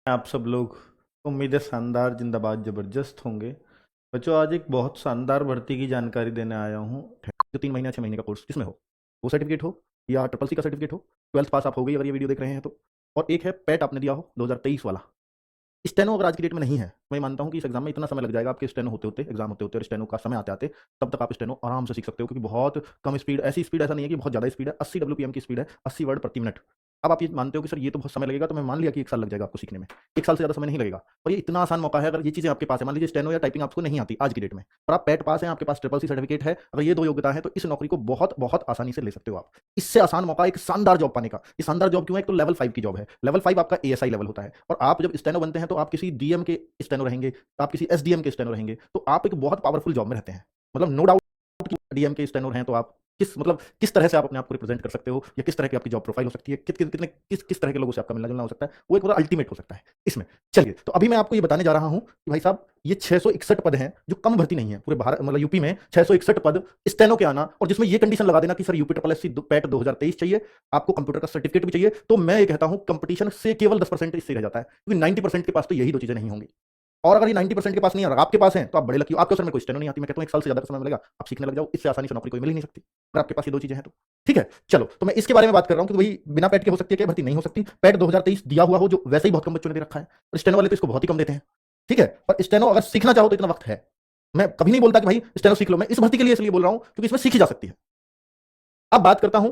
आप सब लोग। उम्मीद है शानदार जिंदाबाद जबरदस्त होंगे। बच्चों, आज एक बहुत शानदार भर्ती की जानकारी देने आया हूँ। जो 3 महीने 6 महीने का कोर्स किसमें हो, वो सर्टिफिकेट हो या ट्रिपल सी का सर्टिफिकेट हो, ट्वेल्थ पास आप हो गई अगर ये वीडियो देख रहे हैं तो। और एक है पैट आपने दिया हो 2023 वाला। स्टेनो अगर आज की डेट में नहीं है, मैं मानता हूँ कि इस एग्जाम में इतना समय लग जाएगा आपके स्टेनो होते होते, एग्जाम होते होते और स्टेनो का समय आते आते, तब तक आप स्टेनो आराम से सीख सकते हो, क्योंकि बहुत कम स्पीड, ऐसी स्पीड ऐसा नहीं है कि बहुत ज़्यादा स्पीड है, 80 WPM की स्पीड है, 80 वर्ड प्रति मिनट। अब आप ये मानते हो कि सर ये तो बहुत समय लगेगा, तो मैं मान लिया कि 1 साल लग जाएगा आपको सीखने में। 1 साल से ज़्यादा समय नहीं लगेगा, और ये इतना आसान मौका है। अगर ये चीज़ें आपके पास है, मान लीजिए स्टेनो या टाइपिंग आपको नहीं आती आज की डेट में, और आप पैट पास हैं, आपके पास ट्रिपल सी सर्टिफिकेट है, अगर ये 2 योग्यता है, तो इस नौकरी को बहुत बहुत आसानी से ले सकते हो आप। इससे आसान मौका एक शानदार जॉब पाने का। ये शानदार जॉब क्यों है? एक तो लेवल 5 की जॉब है। लेवल 5 आपका ASI लेवल होता है, और आप जब स्टेनो बनते हैं तो आप किसी DM के स्टेनो रहेंगे, आप किसी SDM के स्टेनो रहेंगे, तो आप एक बहुत पावरफुल जॉब में रहते हैं। मतलब नो डाउट कि DM के स्टेनो हैं तो आप किस तरह से आप अपने आप को रिप्रेजेंट कर सकते हो, या किस तरह की आपकी जॉब प्रोफाइल हो सकती है, किस तरह के लोगों से आपका मिलना जुलना हो सकता है, वो एक पूरा अल्टीमेट हो सकता है इसमें। चलिए, तो अभी मैं आपको ये बताने जा रहा हूं कि भाई साहब, ये 661 पद हैं, जो कम भर्ती नहीं है पूरे भारत, मतलब यूपी में 661 पद स्टेनो के आना, और जिसमें ये कंडीशन लगा देना कि sir UP triple S C PET 2023 चाहिए, आपको कंप्यूटर का सर्टिफिकेट भी चाहिए, तो मैं ये कहता हूं कंपटीशन से केवल 10% इससे रह जाता है, क्योंकि 90% के पास तो यही 2 चीजें नहीं होंगी। और अगर ये 90% के पास नहीं है और आपके पास है, तो आप बड़े लकी हो। आपके सर में कोई स्टेनो नहीं आती, मैं कहता हूं 1 साल से ज्यादा का समय मिलेगा, आप सीखने लग जाओ, इससे आसानी से नौकरी कोई मिल ही नहीं सकती अगर आपके पास ये 2 चीजें हैं तो। ठीक है, चलो, तो मैं इसके बारे में बात कर रहा हूं कि भाई बिना पैट के हो सकती है क्या भर्ती? नहीं हो सकती। पैट 2023 दिया हुआ हो, जो वैसे ही बहुत कम बच्चों ने दे रखा है, और स्टेनो वाले तो इसको बहुत ही कम देते हैं। ठीक है, पर स्टेनो अगर सीखना चाहो तो इतना वक्त है। मैं कभी नहीं बोलता कि भाई स्टेनो सीख लो, मैं इस भर्ती के लिए इसलिए बोल रहा हूं क्योंकि इसमें सीखी जा सकती है। अब बात करता हूं,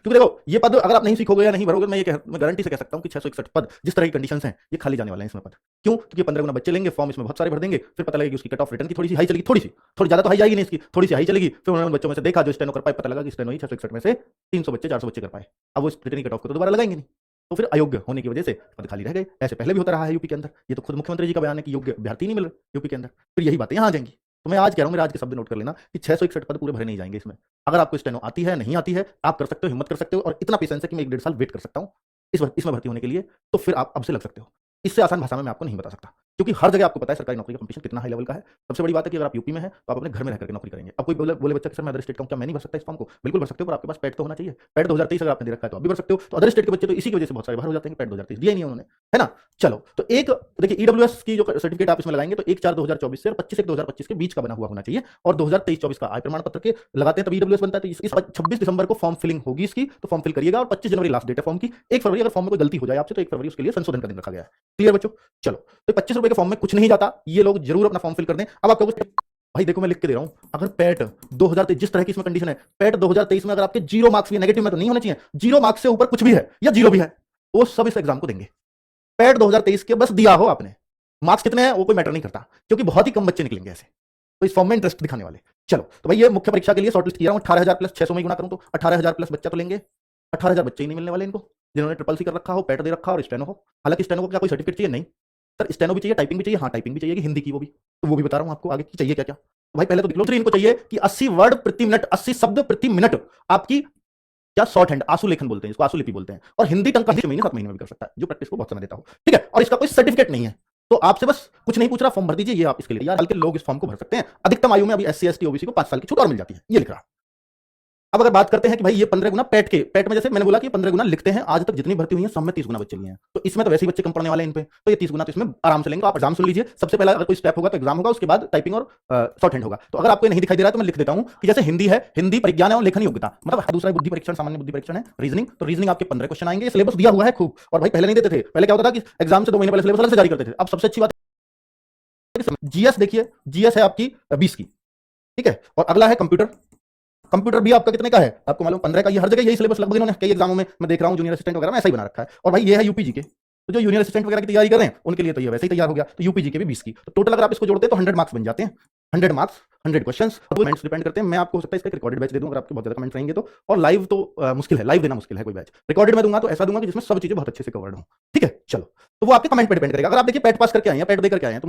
क्योंकि देखो ये पद अगर आप नहीं सीखोगे या नहीं भरोगे, मैं गारंटी से कह सकता हूं कि 661 पद जिस तरह की कंडीशंस हैं, ये खाली जाने वाले हैं इसमें पद। क्यों? क्योंकि 15 गुना बच्चे लेंगे, फॉर्म इसमें बहुत सारे भर देंगे, फिर पता लगेगा कि उसकी कट ऑफ रिटर्न की थोड़ी सी हाई चलेगी, थोड़ी ज्यादा तो हाई जाएगी नहीं, इसकी थोड़ी सी हाई चलेगी। फिर उन्होंने बच्चों में से देखा जो स्टेनो कर पाए, पता लगा कि स्टेनो ही 661 में से 300 बच्चे 400 बच्चे कर पाए। अब वो रिटर्न की कट ऑफ को तो दोबारा लगाएंगे नहीं, तो फिर अयोग्य होने की वजह से पद खाली रह गए। ऐसे पहले भी होता रहा है यूपी के अंदर, ये तो खुद मुख्यमंत्री जी का बयान है कि योग्य अभ्यर्थी नहीं मिल रहे यूपी के अंदर। फिर यही बातें यहाँ आ जाएंगी। तो मैं आज कह रहा हूँ, मेरे आज के शब्द नोट कर लेना कि 661 पद पूरे भरे नहीं जाएंगे इसमें। अगर आपको स्टेनो आती है, नहीं आती है, आप कर सकते हो, हिम्मत कर सकते हो, और इतना पेशेंस है कि मैं 1 1.5 साल वेट कर सकता हूँ इसमें भर्ती होने के लिए, तो फिर आप अब से लग सकते हो। इससे आसान भाषा में मैं आपको नहीं बता सकता, क्योंकि हर जगह आपको पता है सरकारी नौकरी का कंपटीशन कितना हाई लेवल का है। सबसे बड़ी बात है कि अगर आप यूपी में हैं तो आप अपने घर में रह करके नौकरी करेंगे। अब कोई बोले बच्चा कि सर मैं अदर स्टेट का हूं, क्या मैं नहीं भर सकता इस फॉर्म को? बिल्कुल भर सकते हो, पर आपके पास पैट तो होना चाहिए। पैट 2023 अगर आपने दे रखा है तो आप भी भर सकते हो। तो अदर स्टेट के बच्चे तो इसी की वजह से बहुत सारे बाहर हो जाते हैं कि पैट 2023 दिया ही नहीं उन्होंने, है ना। चलो, तो एक देखिए EWS की जो सर्टिफिकेट आप इसमें लगाएंगे तो 1/4/2024 से और 25/1/2025 के बीच का बना हुआ होना चाहिए, और 2023-24 का आय प्रमाण पत्र के लगाते हैं तब EWS बनता है। तो इस 26 दिसंबर को फॉर्म फिलिंग होगी इसकी, तो फॉर्म फिल करिएगा, और 25 जनवरी लास्ट डेट है फॉर्म की। 1 फरवरी अगर फॉर्म में कोई गलती हो जाए आपसे, तो 1 फरवरी उसके लिए संशोधन का दिन रखा गया है। क्लियर बच्चों? चलो, तो 25 रुपए के फॉर्म में कुछ नहीं जाता, ये लोग जरूर अपना फॉर्म फिल कर दें। अब आप कहोगे भाई देखो मैं लिख के दे रहा हूं, अगर पैट 2023 जिस तरह की इसमें कंडीशन है, पैट 2023 में अगर आपके 0 मार्क्स भी, नेगेटिव में तो नहीं होने चाहिए, 0 मार्क्स से ऊपर कुछ भी है या 0 भी है, वो सब इस एग्जाम को देंगे। पैट 2023 के बस दिया हो आपने, मार्क्स कितने हैं वो कोई मैटर नहीं करता, क्योंकि बहुत ही कम बच्चे निकलेंगे ऐसे तो इस फॉर्म में इंटरेस्ट दिखाने वाले। चलो, तो भाई ये मुख्य परीक्षा के लिए शॉर्टलिस्ट किया हूं, 18,000 प्लस 600 में गुना करूं तो 18,000 प्लस बच्चा तो लेंगे। 18,000 बच्चे ही नहीं मिलने वाले इनको, जिन्होंने ट्रिपल सी कर रखा हो, पैट दे रखा हो और स्टेनो हो। हालांकि स्टेनो को क्या कोई सर्टिफिकेट चाहिए? नहीं सर, स्टेनो भी चाहिए, टाइपिंग भी चाहिए। हाँ, टाइपिंग भी चाहिए, हिंदी की वो भी, तो वो भी बता रहा हूं आपको आगे की चाहिए क्या क्या। तो भाई पहले तो दिखलो, इनको चाहिए कि 80 वर्ड प्रति मिनट, 80 शब्द प्रति मिनट आपकी, क्या शॉर्ट हैंड, आंसू लेखन बोलते हैं इसको, आंसू लिपि बोलते हैं, और हिंदी टंग का 6 महीने 7 महीने में भी कर सकता है, जो प्रैक्टिस को बहुत समय देता हो। ठीक है, और इसका कोई सर्टिफिकेट नहीं है, तो आपसे बस कुछ नहीं पूछ रहा, फॉर्म भर दीजिए। ये आप इसके लिए यार, हल्के लोग इस फॉर्म को भर सकते हैं। अधिकतम आयु में अभी SC ST OBC को 5 साल की छूट और मिल जाती है, ये लिख रहा। अब अगर बात करते हैं कि भाई ये 15 गुना पैट में जैसे मैंने बोला कि 15 गुना लिखते हैं, आज तक जितनी भर्ती हुई है सब में 30 गुना बच्चे लिए हैं, तो इसमें तो वैसे ही बच्चे कम पढ़ने वाले हैं इन पे, तो ये 30 गुना तो इसमें आराम से लेंगे। आप एग्जाम सुन लीजिए, सबसे पहला अगर कोई स्टेप होगा तो एग्जाम होगा, उसके बाद टाइपिंग और शॉर्ट हैंड होगा। तो अगर आपको नहीं दिखाई दे रहा है तो मैं लिख देता हूं कि जैसे हिंदी है, हिंदी परिज्ञान है और लेखन योग्यता, मतलब दूसरा बुद्धि परीक्षण, सामान्य बुद्धि परीक्षण है रीजनिंग, तो रीजनिंग आपके 15 क्वेश्चन आएंगे, सिलेबस दिया हुआ है खूब। और भाई पहले नहीं देते थे, पहले क्या होता था कि एग्जाम से 2 महीने पहले सिलेबस अलग से जारी करते थे। अब सबसे अच्छी बात GS देखिए, GS है आपकी 20 की, ठीक है। और अगला है कंप्यूटर, कंप्यूटर भी आपका कितने का है आपको मालूम, 15 का। ये हर जगह यही सिलेबस लगभग इन्होंने कई एग्जामों में मैं देख रहा हूं, जूनियर असिस्टेंट वगैरह में ऐसा ही बना रखा है। और भाई ये है यूपी जीके, तो जो जूनियर असिस्टेंट वगैरह की तैयारी कर रहे हैं उनके लिए तो ये वैसे ही तैयार हो गया। तो यूपी जीके भी 20 की, तो टोटल अगर आप इसको जोड़ते हैं तो 100 मार्क्स बन जाते हैं। 100 मार्क्स, 100 क्वेश्चंस, कमेंट्स डिपेंड करते हैं। मैं आपको हो सकता है इसका रिकॉर्डेड बैच दे दूं अगर आपके बहुत ज्यादा कमेंट्स रहेंगे तो। और लाइव तो मुश्किल है, लाइव देना मुश्किल है कोई बैच। रिकॉर्डेड में दूंगा तो ऐसा दूंगा कि जिसमें सब चीजें बहुत अच्छे से कवर्ड हो। ठीक है, चलो, तो वो आपके कमेंट पे डिपेंड करेगा। अगर आप देखिए पैट पास करके आए हैं, पैट दे करके आए हैं, तो